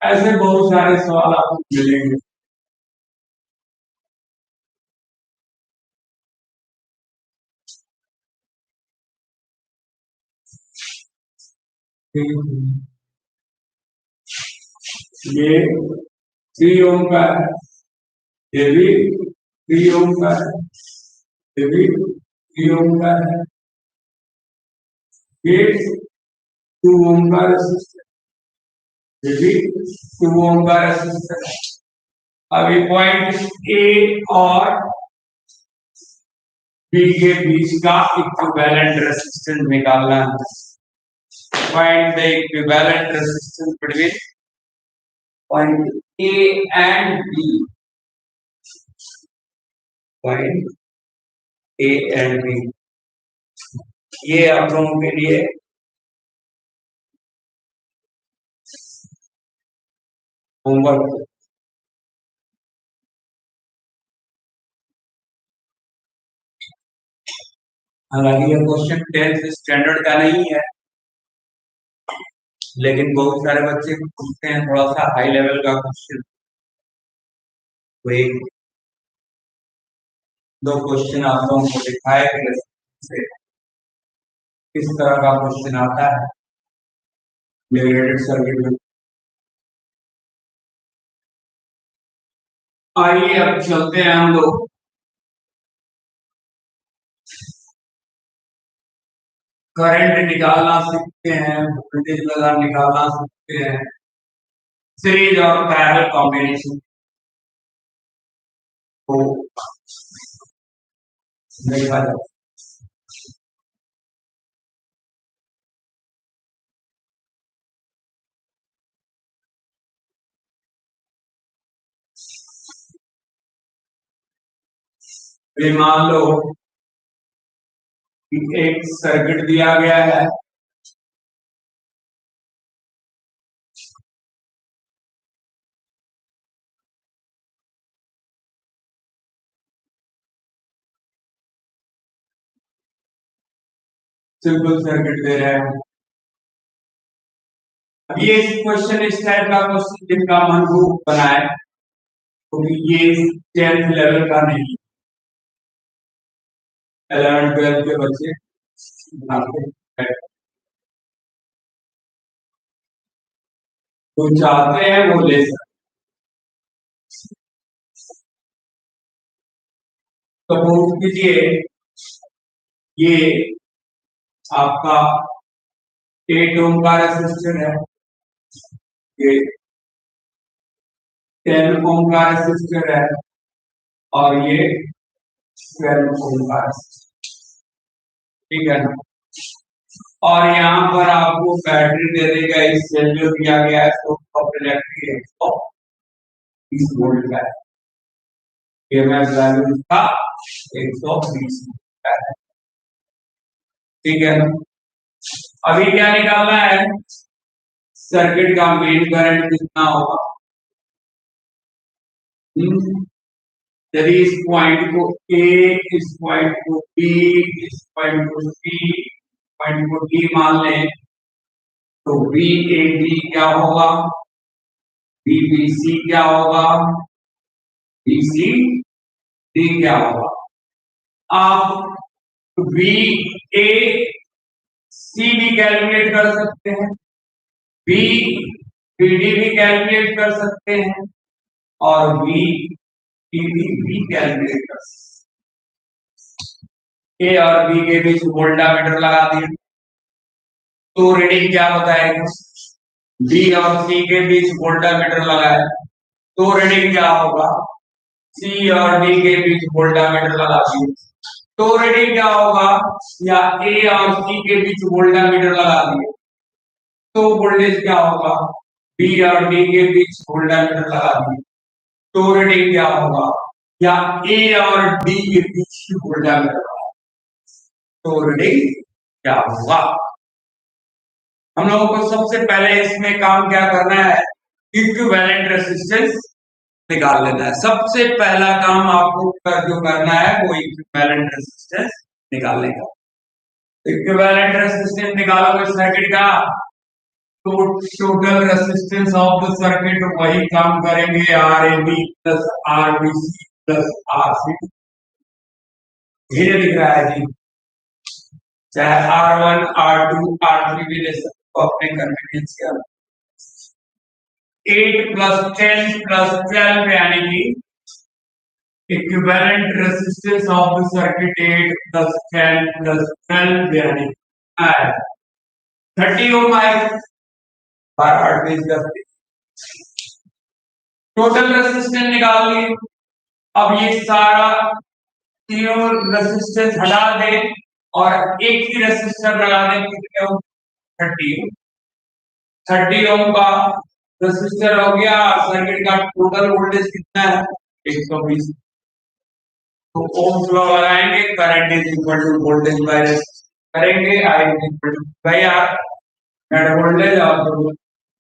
ऐसे बहुत सारे सवाल आपको मिलेंगे। ये 3 ओम का है, ये भी 3 ओम का है, ये भी 3 ओम का है, ये 2 ओम का रेसिस्टर, ये भी 2 ओम का रेसिस्टर। अभी पॉइंट ए और बी के बीच का इक्विवेलेंट रेसिस्टेंस निकालना है। Find the equivalent resistance between point A and B. Point A and B. ये आप लोगों के लिए होमवर्क। हालांकि ये क्वेश्चन 10th स्टैंडर्ड का नहीं है, लेकिन बहुत सारे बच्चे पूछते हैं थोड़ा सा हाई लेवल का क्वेश्चन। तो एक दो क्वेश्चन आप लोगों को दिखाए से किस तरह का क्वेश्चन आता है रिलेटेड सर्किट में। आइए अब चलते हैं हम लोग करंट निकालना सीखते हैं, वोल्टेज लगा निकालना सीखते हैं, सीरीज और पैरेलल कॉम्बिनेशन को देखा जाए। मान लो कि एक सर्किट दिया गया है, सिंपल सर्किट दे रहे हैं। अब ये क्वेश्चन इस टाइप का क्वेश्चन जिनका मनरूप बनाए, तो ये 10th लेवल का नहीं, 11th 12th के बच्चे बनाते हैं। तो चाहते हैं वो ले सकते। सपोज कीजिए ये आपका 8 ओम का रेसिस्टर है, ये 10 ओम का रेसिस्टर है, और ये 12 ओम का रेसिस्टर, ठीक है ना। और यहाँ पर आपको बैटरी दे देगा, इस सेल जो दिया गया है तो इलेक्ट्रिक 120 वोल्ट का है, ईएमएफ वैल्यू इसका 120 है, ठीक है ना। अभी क्या निकालना है, सर्किट का मेन करंट कितना होगा। यदि इस पॉइंट को ए, इस पॉइंट को बी, इस पॉइंट को सी, पॉइंट को डी मान लें, तो बी ए बी क्या होगा, बी बी सी क्या होगा, बी सी डी क्या होगा। आप बी ए सी भी कैलकुलेट कर सकते हैं, बी बी डी भी कैलकुलेट कर सकते हैं, और बी भी कैलकुलेट कर सकते। ए और बी के बीच वोल्टामीटर लगा दिया, तो रीडिंग क्या बताएगा। बी और सी के बीच वोल्टामीटर लगाया, तो रीडिंग क्या होगा। सी और डी के बीच वोल्टामीटर लगा दिया, तो रीडिंग क्या होगा। या ए और सी के बीच वोल्टामीटर लगा दिया, तो वोल्टेज क्या होगा। बी और डी के बीच वोल्टामीटर लगा दिया, तो रीडिंग क्या होगा। या ए और डी के बीच वोल्टामीटर लगा, तो रीडिंग क्या होगा। हम लोगों को सबसे पहले इसमें काम क्या करना है, इक्विवेलेंट रेजिस्टेंस निकाल लेना है। सबसे पहला काम आपको जो करना है वो इक्विवेलेंट रेजिस्टेंस निकालने का। इक्विवेलेंट रेजिस्टेंस निकालोगे सर्किट का, तो total resistance of the circuit वही काम करेंगे, R A B plus R B C plus R C. धीरे दिख रहा है जी, चाहे R1 R2 R3 भी ले सकते हो अपने कन्वीनियंस के अनुसार। 8 प्लस 10 प्लस 12 यानी कि equivalent resistance of the circuit 8 plus 10 plus 12 यानी 30 ओम आएगा। 10 टोटल रेजिस्टेंस निकाल लिए। अब ये सारा तीनों रेजिस्टेंस हटा दें और एक ही रेजिस्टर लगा दें, कितने ओम, 30 ओम का रेजिस्टर हो गया। सर्किट का टोटल वोल्टेज कितना है, 120। तो ओम्स लॉ लगाएंगे, current is equal to voltage by resistance करेंगे, I is equal to by R, net voltage और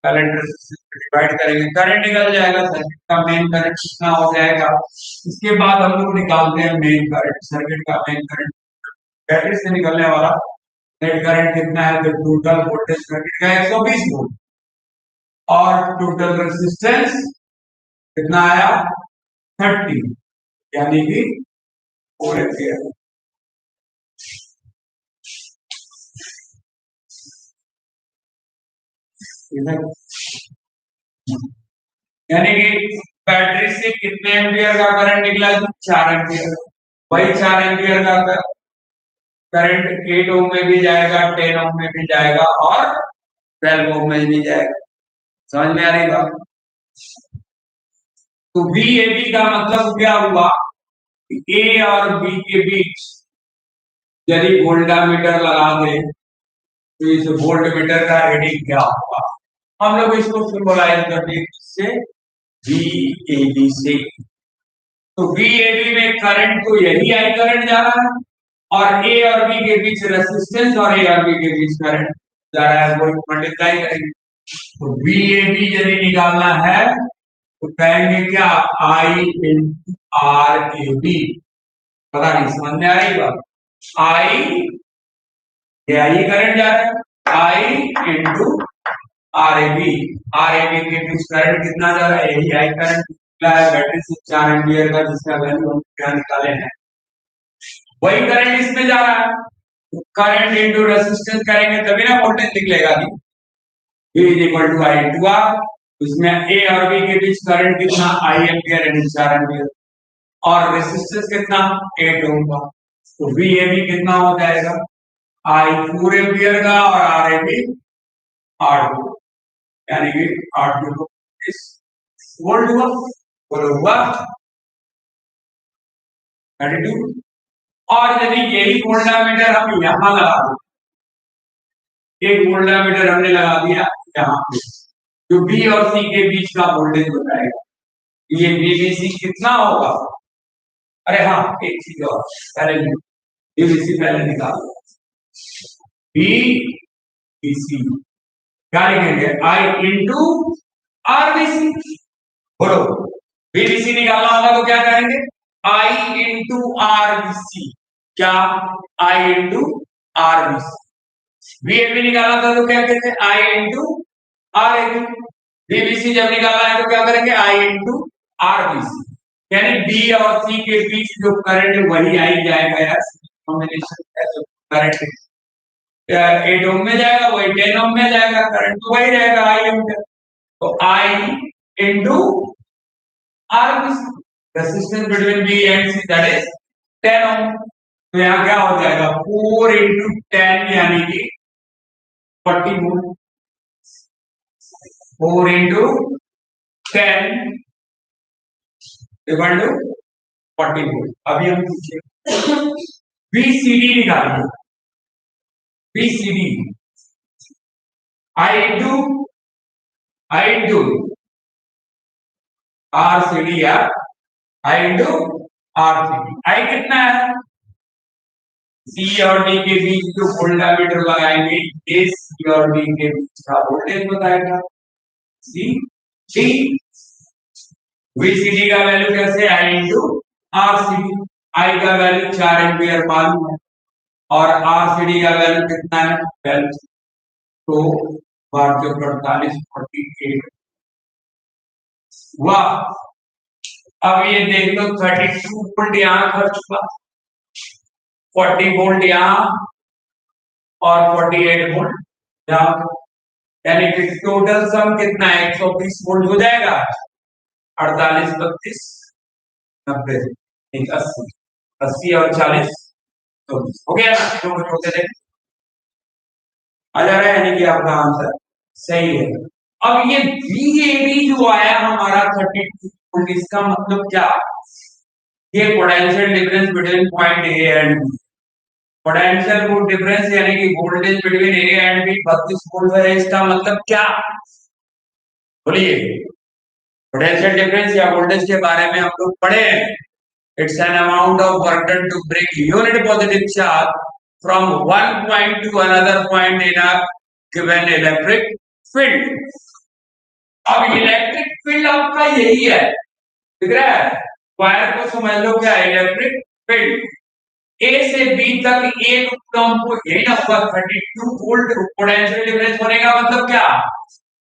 करंट रेजिस्टेंस को डिवाइड करेंगे, करंट निकल जाएगा। सर्किट का मेन करंट कितना हो जाएगा। इसके बाद हम लोग निकालते हैं मेन करंट, सर्किट का मेन करंट बैटरी से निकलने वाला नेट करंट कितना है, तो टोटल वोल्टेज सर्किट का 120 वोल्ट, और टोटल रेजिस्टेंस कितना आया 30, यानी कि 4 एम्पियर। यानी कि बैटरी से कितने एम्पियर का करंट निकला, 4 एम्पियर। वही 4 एम्पियर का करंट 8 ओम में भी जाएगा, 10 ओम में भी जाएगा, और 12 ओम में भी जाएगा। समझ में आ रही बात? तो VAB का मतलब क्या हुआ, ए और बी के बीच यदि वोल्टामीटर लगा दे तो इस वोल्टमीटर का रीडिंग क्या होगा। हम लोग इसको सिंबलाइज करते हैं इससे, VAB से। तो VAB में करंट तो यही आई करंट जा रहा है, और ए और बी के बीच रेसिस्टेंस और ए और बी के बीच करंट जा रहा है, वो मल्टीप्लाई करेंगे। तो VAB यदि निकालना है तो कहेंगे क्या, I इंटू RAB। पता नहीं समझ में आ रही बात? ये आई करंट जा रहा है, I इंटू RAB। RAB के बीच करंट कितना जा रहा है, यही आई करंट निकला है बैटरी से 4 एम्पियर का, जिसका वैल्यू हम क्या निकाले हैं, वही करंट इसमें जा रहा है। तो करंट इंटू रेजिस्टेंस करेंगे तभी ना वोल्टेज निकलेगा। V is equal to I into R. इसमें ए और बी के बीच करंट कितना, आई एम्पियर यानी 4 एम्पियर, और रेजिस्टेंस कितना 8 ओम का। तो VAB कितना हो जाएगा, आई 4 एम्पियर का और RAB 8, यानी कि 8 टू 20 वोल्ट हुआ। बोलो हुआ 32। और यदि यही वोल्टामीटर हम यहां लगा दें, एक वोल्टामीटर हमने लगा दिया यहाँ पे, जो बी और सी के बीच का वोल्टेज बताएगा, ये VBC कितना होगा। अरे हाँ, एक चीज और पहले VBC पहले निकालो। VBC क्या लिखेंगे, आई इंटू RBC। बोलो, VBC निकालना होगा तो क्या करेंगे, आई इंटू RBC। क्या, आई इंटू RBC। VAB निकाला था तो क्या कहते हैं, आई इंटू RAB। VBC जब निकालना है तो क्या करेंगे, आई इंटू RBC। यानी बी और सी के बीच जो करंट है वही आई जाएगा यार, कॉम्बिनेशन है जो करंट 8 ओम में जाएगा वही 10 ओम में जाएगा, करंट तो वही रहेगा आई एम्पियर। तो I into RBC, resistance between B and C that is 10 ohm. तो यहाँ क्या हो जाएगा, 4 इंटू 10 यानी कि 40 volt. 4 into 10 equal to 40 volt. अभी हम पूछिए VCD निकालिए। VCD आई इंटू RCD या आई इंटू RCD। आई कितना है, सी और डी के बीच जो वोल्टामीटर लगाएंगे ये सी और डी के बीच का वोल्टेज बताएगा, सी डी। VCD का वैल्यू कैसे, आई इंटू RCD। आई का वैल्यू 4 एम्पियर मालूम है, और RCD का वैल्यू कितना है 12। तो 48 48 वाह। अब ये देख लो 32 वोल्ट यहाँ खर्च हुआ, 40 वोल्ट यहाँ, और 48 वोल्ट यहाँ, यानी कि टोटल सम कितना है 120 वोल्ट हो जाएगा। 48 32 90 80 80 और 40 24 हो गया ना, दोनों जोड़ के आ जा रहा है, यानी कि आपका आंसर सही है। अब ये VAB जो आया हमारा 32 वोल्ट, इसका मतलब क्या, ये potential difference between point A and B. Potential वो डिफरेंस यानी कि voltage between A and B 32 volt है। इसका मतलब क्या, बोलिए। पोटेंशियल डिफरेंस या वोल्टेज के बारे में हम लोग पढ़े हैं। It's an amount of work done to bring unit positive charge from one point to another point in a given electric field. अब इलेक्ट्रिक फील्ड आपका यही है, दिख रहा है, वायर को समझ लो क्या, इलेक्ट्रिक फील्ड। ए से बी तक एक कूलम्ब को यही ना होगा 32 वोल्ट पोटेंशियल डिफरेंस बनेगा। मतलब क्या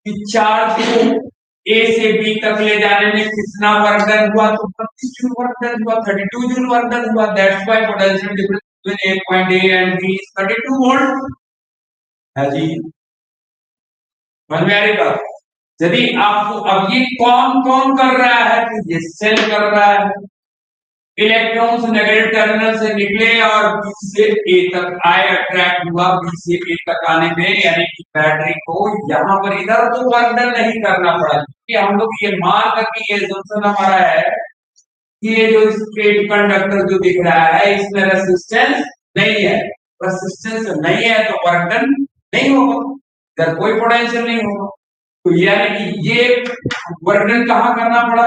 कि चार्ज को ए से बी तक ले जाने में कितना वर्क डन हुआ, तो 32 जूल वर्क डन हुआ, 32 जूल वर्क डन हुआ। That's why potential difference between A point A and B is 32 volt है जी। समझ में आ रही बात? यदि आपको अब ये कौन कौन कर रहा है, तो ये सेल कर रहा है। इलेक्ट्रॉन्स नेगेटिव टर्मिनल से निकले और बी से ए तक आए, अट्रैक्ट हुआ बी से ए तक आने में, यानी कि बैटरी को यहां पर इधर तो वर्क डन नहीं करना पड़ा, क्योंकि हम लोग ये मान करके ये assumption हमारा है कि ये जो स्ट्रेट कंडक्टर जो दिख रहा है इसमें रेसिस्टेंस नहीं है। रेसिस्टेंस नहीं है तो वर्क डन नहीं होगा, इधर कोई पोटेंशियल नहीं होगा। तो यानी कि ये वर्क डन कहां करना पड़ा,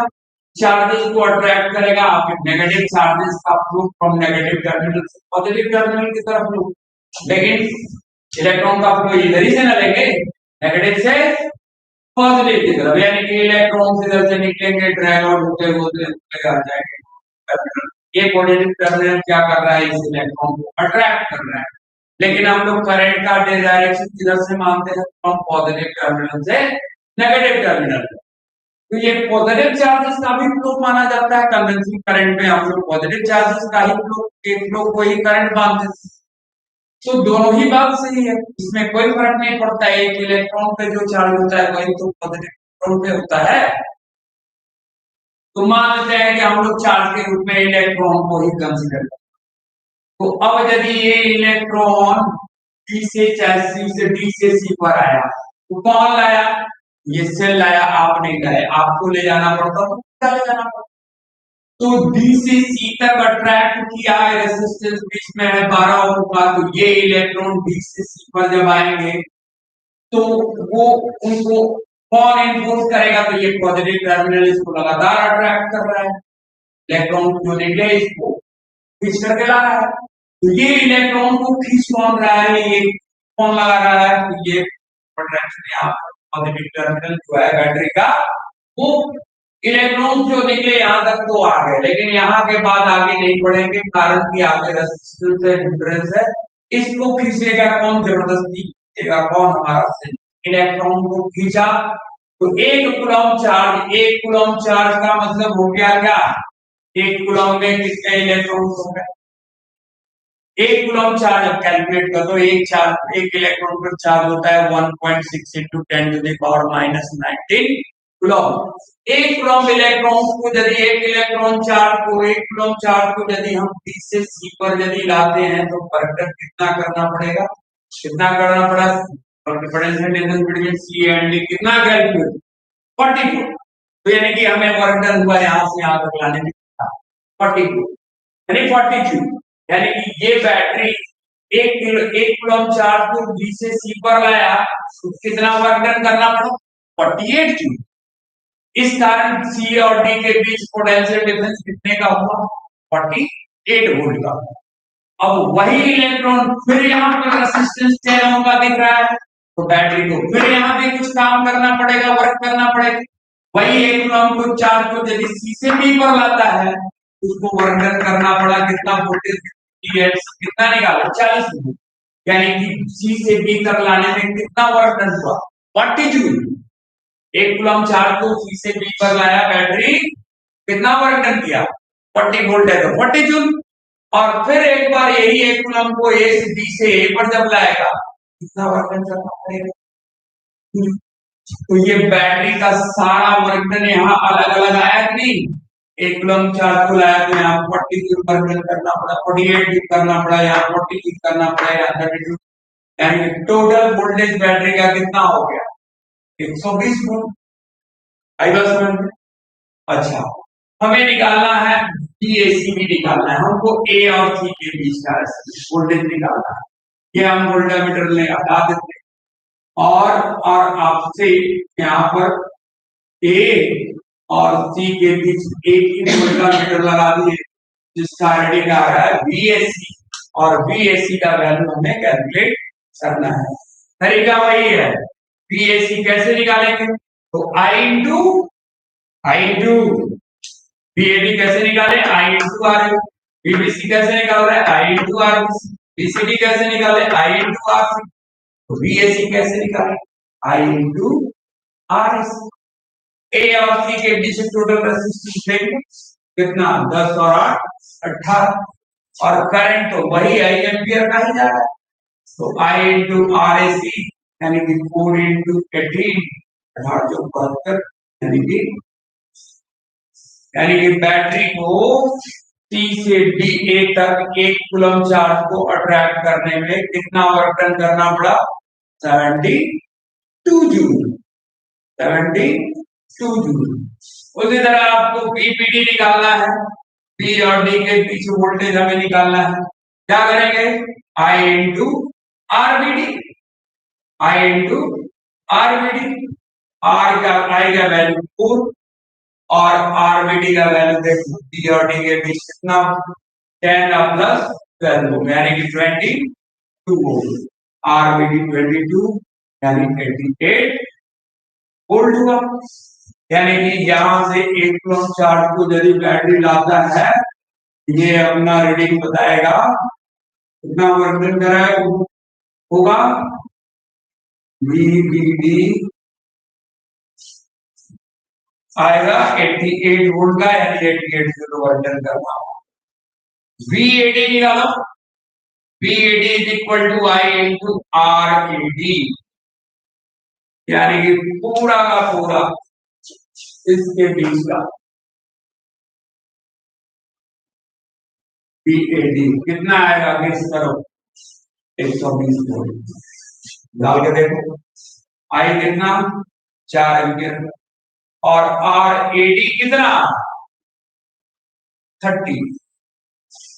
चार्जेस को अट्रैक्ट करेगा, आपके नेगेटिव चार्जेस का फ्लो फ्रॉम नेगेटिव टर्मिनल से पॉजिटिव टर्मिनल की तरफ फ्लो। लेकिन इलेक्ट्रॉन का फ्लो इधर ही से ना लेंगे, नेगेटिव से पॉजिटिव की तरफ, यानी कि इलेक्ट्रॉन इधर से निकलेंगे, ड्रैग आउट होते होते आ जाएंगे। ये पॉजिटिव टर्मिनल क्या कर रहा है, इस इलेक्ट्रॉन को अट्रैक्ट कर रहा है। लेकिन हम लोग करंट का डायरेक्शन किधर से मानते हैं, फ्रॉम पॉजिटिव टर्मिनल से नेगेटिव टर्मिनल। तो ये पॉजिटिव चार्जेस का भी फ्लो माना जाता है। कन्वेंशनल करंट में हम लोग पॉजिटिव चार्जेस का ही फ्लो को ही करंट मानते हैं। तो दोनों ही बात सही है, इसमें कोई फर्क नहीं पड़ता। एक इलेक्ट्रॉन पे जो चार्ज होता है वही तो पॉजिटिव इलेक्ट्रॉन पे होता है। तो मान लेते हैं कि हम लोग चार्ज के रूप में इलेक्ट्रॉन को ही कंसीडर करते हैं। तो अब यदि ये इलेक्ट्रॉन बी से सी से डी से सी पर आया, तो कौन लाया, ये सेल लाया, आप नहीं लाए, आपको ले जाना पड़ता, तो क्या ले जाना पड़ता। तो डी से सी तक अट्रैक्ट किया है, रेजिस्टेंस बीच में है 12 ओम का। तो ये इलेक्ट्रॉन डी से सी पर जब आएंगे तो वो उनको कौन इन्फोर्स करेगा, तो ये पॉजिटिव टर्मिनल इसको लगातार अट्रैक्ट कर रहा है, इलेक्ट्रॉन जो निकले इसको खींच करके ला रहा है। तो ये इलेक्ट्रॉन को खींच कौन रहा है, ये कौन लगा रहा है, तो ये पोटेंशियल यहाँ पॉजिटिव टर्मिनल जो है बैटरी का, वो इलेक्ट्रॉन जो निकले यहाँ तक तो आ गए, लेकिन यहाँ के बाद आगे नहीं बढ़ेंगे, कारण कि आगे रेजिस्टेंस है, हिंड्रेंस है। इसको खींचेगा कौन, जबरदस्ती खींचेगा कौन, हमारा सेल। इलेक्ट्रॉन को खींचा तो एक कूलम्ब चार्ज का मतलब हो गया क्या, एक कूलम्ब में कितने इलेक्ट्रॉन हो गए। एक कूलम्ब चार्ज अब कैलकुलेट कर दो, एक इलेक्ट्रॉन पर चार्ज होता है 1.6 into 10 to the power minus 19 coulomb. एक कूलम्ब इलेक्ट्रॉन को यदि एक कूलम्ब चार्ज को यदि हम बी से सी पर यदि लाते हैं तो वर्क कितना करना पड़ेगा, कितना करना पड़ा, potential difference between C and D कितना कैलकुलेट 44। तो यानी कि हमें वर्क डन हुआ यहां से यहां तक लाने में 44 यानी 42, यानी कि ये बैटरी एक कूलम्ब चार्ज को बी से सी पर लाया तो कितना वर्क डन करना पड़ा, 48 जूल। इस कारण सी और डी के बीच पोटेंशियल डिफरेंस कितने का हुआ, 48 वोल्ट का। अब वही इलेक्ट्रॉन फिर यहाँ पर रेजिस्टेंस 10 ओम का दिख रहा है, तो बैटरी को फिर यहाँ पे कुछ काम करना पड़ेगा, वर्क करना पड़ेगा। वही एक कूलम्ब को चार्ज को यदि सी से बी पर लाता है उसको वर्क डन करना पड़ा, कितना वोल्टेज कितना निकाला, 40 वोल्ट। यानी कि सी से बी तक लाने में कितना वर्क डन हुआ, 40 जूल। एक कूलम्ब चार्ज को सी से बी पर लाया बैटरी, कितना वर्क डन किया, 40 वोल्ट है तो 40 जूल। और फिर एक बार यही एक कूलम्ब को ए से बी से ए पर जब लाएगा कितना वर्क डन करना पड़ेगा। तो ये बैटरी का सारा वर्क डन यहाँ अलग अलग आया कि नहीं, एक कूलम्ब चार्ज को लाया तो यहाँ 40 जूल वर्क डन करना पड़ा, 48 जूल करना पड़ा, यहाँ 40 जूल करना पड़ा, यहाँ 30 जूल, यानी टोटल वोल्टेज बैटरी का कितना हो गया, 120 वोल्ट। आई बात समझ में? अच्छा, हमें निकालना है बीएसी भी निकालना है, हमको ए और सी के बीच का वोल्टेज निकालना है। ये हम वोल्टामीटर में हटा देते हैं और आपसे यहाँ पर ए और सी के बीच एक ही वोल्टामीटर लगा दिए जिसका रीडिंग आ रहा है बीएसी, और बीएसी का वैल्यू हमें कैलकुलेट करना है। तरीका वही है, बीएसी कैसे निकालेंगे, तो आई इंटू बीएबी कैसे निकाले, आई इंटू आर। बीबीसी कैसे निकाल रहे हैं? आई इंटू आर। बीसीडी कैसे निकाले? आई इंटू आर। तो बीएससी कैसे निकाले? आई इंटू आर। ए और सी के बीच टोटल रेजिस्टेंस देंगे कितना? 10 और 8 18। और करंट तो वही आई एम्पियर का ही जा रहा है। तो आई इंटू आर ए सी यानी कि 4 इंटू 18 18 यानी कि बैटरी को सी से डी ए तक 1 कूलम चार्ज को अट्रैक्ट करने में कितना वर्क डन करना पड़ा? 72 जूल। 72 जूल। उसी तरह आपको बीपीडी निकालना है। बी और डी के बीच वोल्टेज हमें निकालना है। क्या करेंगे? I into RBD. I into RBD. R का आई का वैल्यू 4 और आरबीडी का वैल्यू देखो बी और डी के बीच कितना? 10 प्लस 12 यानी कि 22 वोल्ट। आरबीडी 22 यानी 88 वोल्ट हुआ। यानी कि यहां से 1 कूलम चार्ज को यदि बैटरी लाता है, ये अपना रीडिंग बताएगा कितना वर्क कर रहा है होगा। बीबीडी आएगा 88 वोल्ट का, यानी 88 से तो वर्क करना। VAD निकालो। VAD is equal to I into RAD यानी कि पूरा का पूरा इसके बीच का VAD कितना आएगा? गेस करो। 120 वोल्ट। डाल के देखो। आई कितना? 4 एम्पियर। और RAD कितना? 30।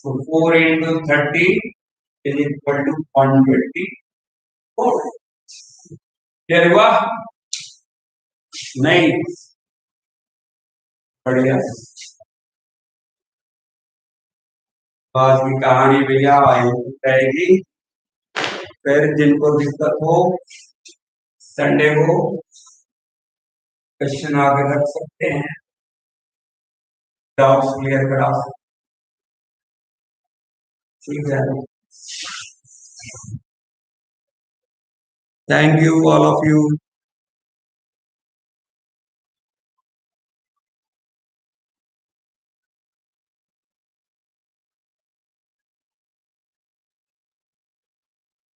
तो 4 into 30 is equal to 124। Clear हुआ? नहीं? बढ़िया। बात की कहानी भैया रहेगी। फिर जिनको दिक्कत हो संडे को क्वेश्चन आगे रख सकते हैं, डाउट्स क्लियर करा सकते। ठीक है। Thank you all of you.